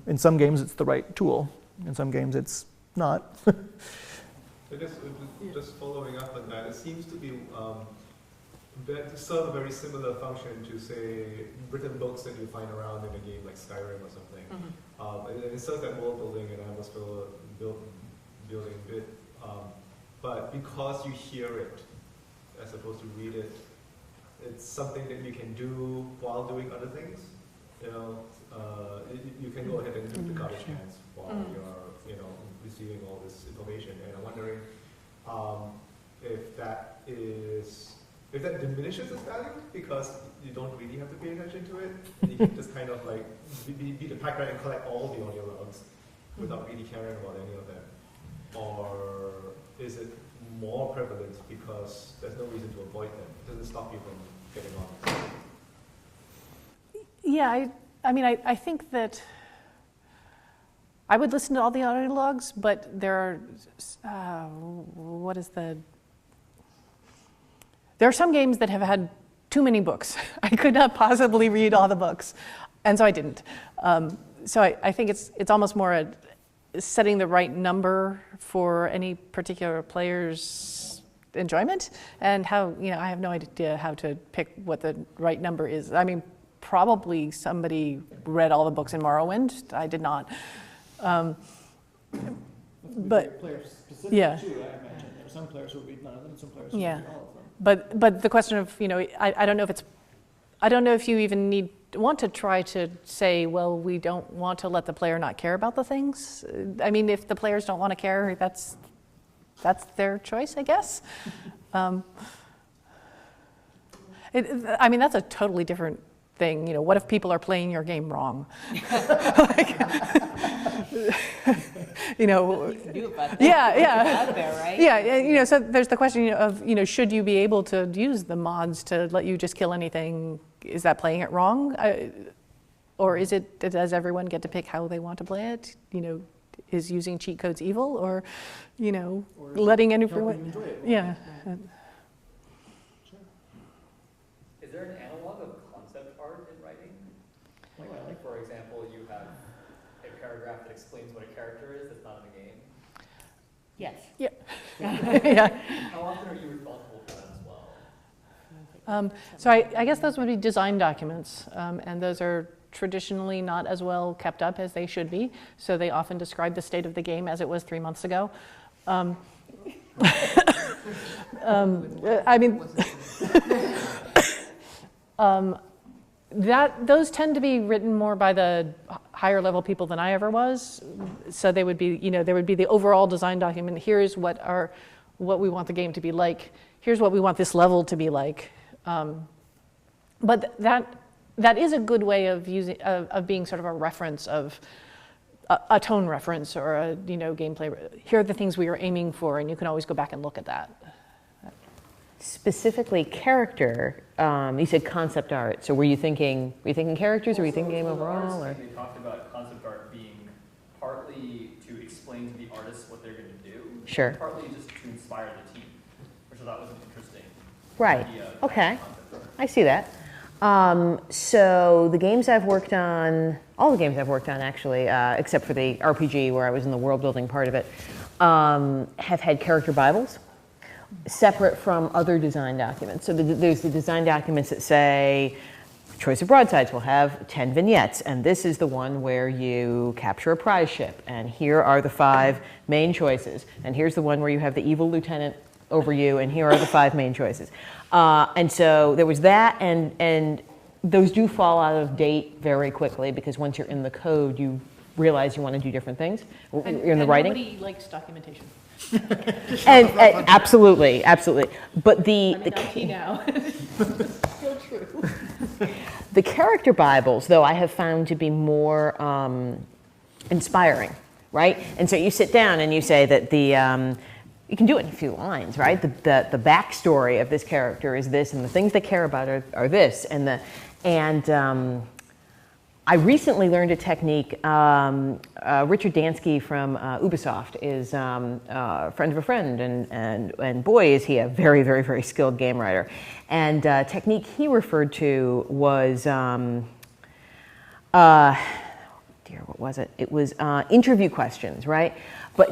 in some games it's the right tool. In some games it's not. I guess just following up on that, it seems to be that serve a very similar function to, say, written books that you find around in a game like Skyrim or something. Mm-hmm. And it serves that world building and atmosphere building bit. But because you hear it as opposed to read it, it's something that you can do while doing other things. You can go ahead and do the garbage cans while you're receiving all this information. And I'm wondering if that diminishes its value because you don't really have to pay attention to it. And you can just kind of like be the packer and collect all the audio logs without really caring about any of them. Or is it more prevalent because there's no reason to avoid them? It doesn't stop you from getting on. Yeah, I think that I would listen to all the audio logs, but there are some games that have had too many books. I could not possibly read all the books, and so I didn't. So I think it's almost more setting the right number for any particular player's enjoyment, and how I have no idea how to pick what the right number is. I mean, probably somebody read all the books in Morrowind. I did not. But player specific yeah. too, I imagine. Some players will read none of them, some players Yeah. will read all of them. But the question of I don't know if you even want to try to say, well, we don't want to let the player not care about the things. I mean, if the players don't want to care, that's their choice, I guess. That's a totally different thing. What if people are playing your game wrong? Yeah. Out there, right? Yeah, so there's the question of, should you be able to use the mods to let you just kill anything? Is that playing it wrong? Or does everyone get to pick how they want to play it? Is using cheat codes evil, or letting anyone? Yeah. Is there an analog of concept art in writing? Like for example, you have a paragraph that explains what a character is that's not in the game. Yes. Yeah. Yeah. How often are you responsible for that as well? So I guess those would be design documents, and those are traditionally not as well kept up as they should be. So they often describe the state of the game as it was 3 months ago. Those tend to be written more by the higher level people than I ever was. So they would be, there would be the overall design document. Here's what we want the game to be like. Here's what we want this level to be like. But that is a good way of being sort of a reference of a tone reference or a gameplay. Here are the things we are aiming for, and you can always go back and look at that. Specifically character, you said concept art. So were you thinking characters, or were you thinking game overall? Or? They talked about concept art being partly to explain to the artists what they're going to do, Sure. and partly just to inspire the team, which I thought was an interesting Right. idea. Okay. I see that. So the games I've worked on, all the games I've worked on actually, except for the RPG where I was in the world building part of it, have had character Bibles, separate from other design documents. So there's the design documents that say, Choice of Broadsides will have 10 vignettes, and this is the one where you capture a prize ship, and here are the 5 main choices, and here's the one where you have the evil lieutenant over you, and here are the 5 main choices. And so there was that, and those do fall out of date very quickly, because once you're in the code, you realize you want to do different things. You're in the writing. Nobody likes documentation. and absolutely. But the IT now. Still true. The character Bibles, though, I have found to be more inspiring, right? And so you sit down and you say that you can do it in a few lines, right? The backstory of this character is this, and the things they care about are this, and I recently learned a technique. Richard Dansky from Ubisoft is a friend of a friend, and boy, is he a very, very, very skilled game writer. And technique he referred to was, what was it? It was interview questions, right? But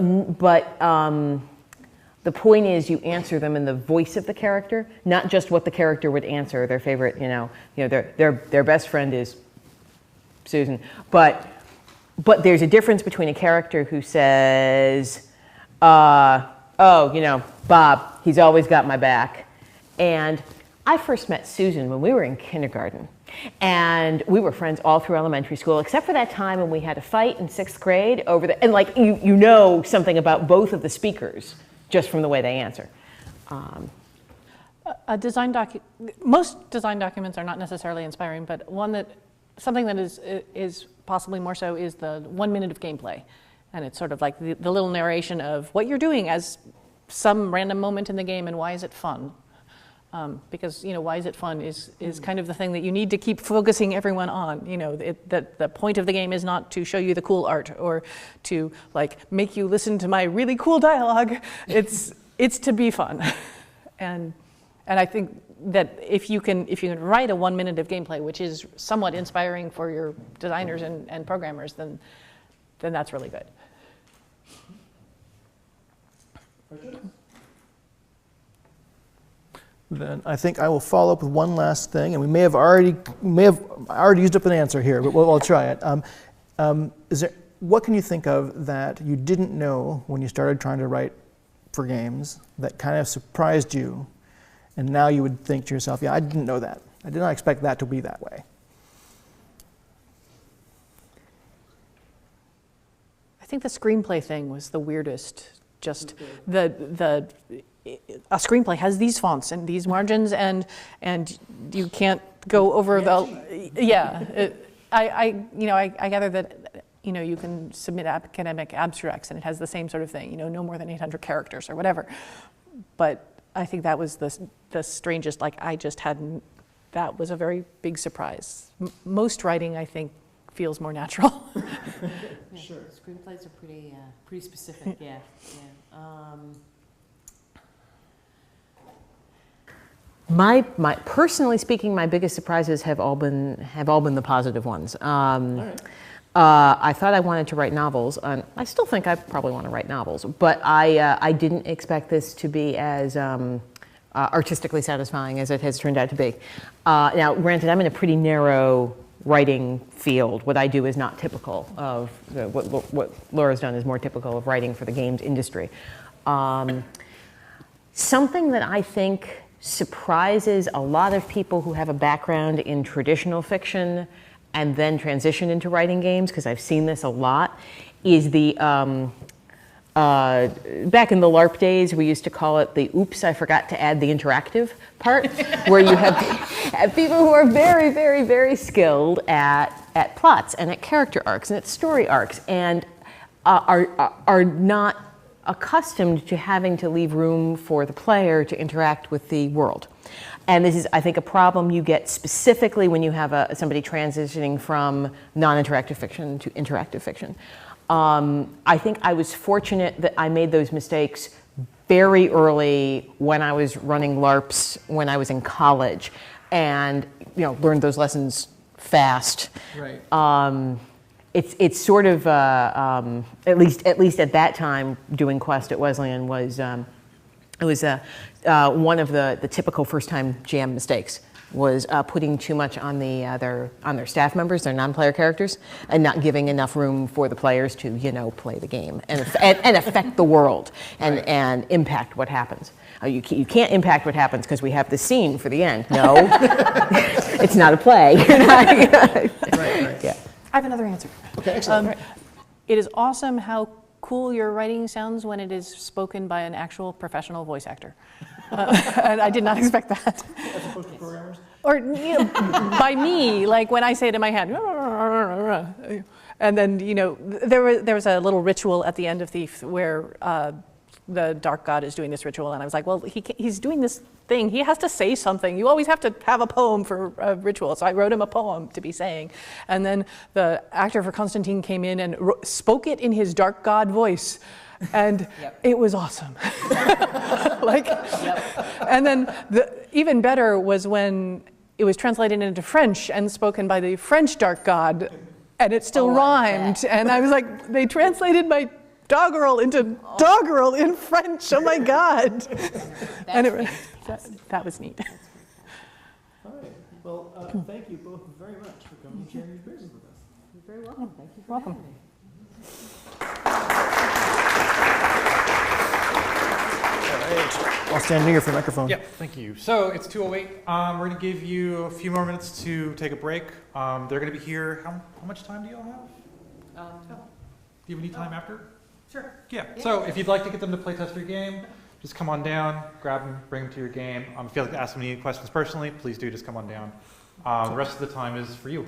the point is you answer them in the voice of the character, not just what the character would answer. Their favorite, their best friend is Susan, but there's a difference between a character who says, Bob, he's always got my back. And I first met Susan when we were in kindergarten, and we were friends all through elementary school, except for that time when we had a fight in 6th grade over and you know something about both of the speakers just from the way they answer. Most design documents are not necessarily inspiring, but something that is possibly more so is the 1 minute of gameplay. And it's sort of like the little narration of what you're doing as some random moment in the game and why is it fun. Because, why is it fun is kind of the thing that you need to keep focusing everyone on. The point of the game is not to show you the cool art or to make you listen to my really cool dialogue. It's to be fun. And I think that if you can write a 1 minute of gameplay, which is somewhat inspiring for your designers and programmers, then that's really good. Then I think I will follow up with one last thing, and we may have already used up an answer here, but we'll try it. What can you think of that you didn't know when you started trying to write for games that kind of surprised you? And now you would think to yourself, yeah, I didn't know that. I did not expect that to be that way. I think the screenplay thing was the weirdest. Just a screenplay has these fonts and these margins, and you can't go over the. Yeah, I gather that you can submit academic abstracts and it has the same sort of thing. No more than 800 characters or whatever, but. I think that was the strangest, that was a very big surprise. Most writing, I think, feels more natural. Sure. Screenplays are pretty specific, yeah. My personally speaking, my biggest surprises have all been the positive ones. I thought I wanted to write novels, and I still think I probably want to write novels, but I didn't expect this to be as artistically satisfying as it has turned out to be. Now, granted, I'm in a pretty narrow writing field. What I do is not typical of, what Laura's done is more typical of writing for the games industry. Something that I think surprises a lot of people who have a background in traditional fiction and then transition into writing games, because I've seen this a lot, is the, back in the LARP days, we used to call it the oops, I forgot to add the interactive part, where you have people who are very, very, very skilled at plots and at character arcs and at story arcs, and are not accustomed to having to leave room for the player to interact with the world. And this is, I think, a problem you get specifically when you have somebody transitioning from non-interactive fiction to interactive fiction. I think I was fortunate that I made those mistakes very early when I was running LARPs when I was in college, and learned those lessons fast. Right. It's sort of at least at that time doing Quest at Wesleyan was one of the typical first-time jam mistakes was putting too much on their staff members, their non-player characters, and not giving enough room for the players to play the game and affect the world and impact what happens. You can't impact what happens because we have the scene for the end. No, it's not a play. Right. Yeah. I have another answer. Okay, excellent. It is awesome how cool your writing sounds when it is spoken by an actual professional voice actor. And I did not expect that. As opposed to programmers? Or by me, like when I say it in my head, and then there was a little ritual at the end of Thief where the dark god is doing this ritual, and I was like, well, he's doing this thing. He has to say something. You always have to have a poem for a ritual. So I wrote him a poem to be saying. And then the actor for Constantine came in and spoke it in his dark god voice. And it was awesome. And then even better was when it was translated into French and spoken by the French dark god, and it still rhymed. And I was like, they translated my doggerel into doggerel in French. Oh my God. And that was neat. All right. Well, thank you both very much for coming and sharing your experiences with us. You're very welcome. Thank you for Welcome. having me. All right. I'll stand near for the microphone. Yeah, thank you. So it's 2:08. We're going to give you a few more minutes to take a break. They're going to be here. How much time do you all have? Do you have any time after? Sure. Yeah. So if you'd like to get them to play test your game, just come on down, grab them, bring them to your game. If you'd like to ask them any questions personally, please do just come on down. The rest of the time is for you.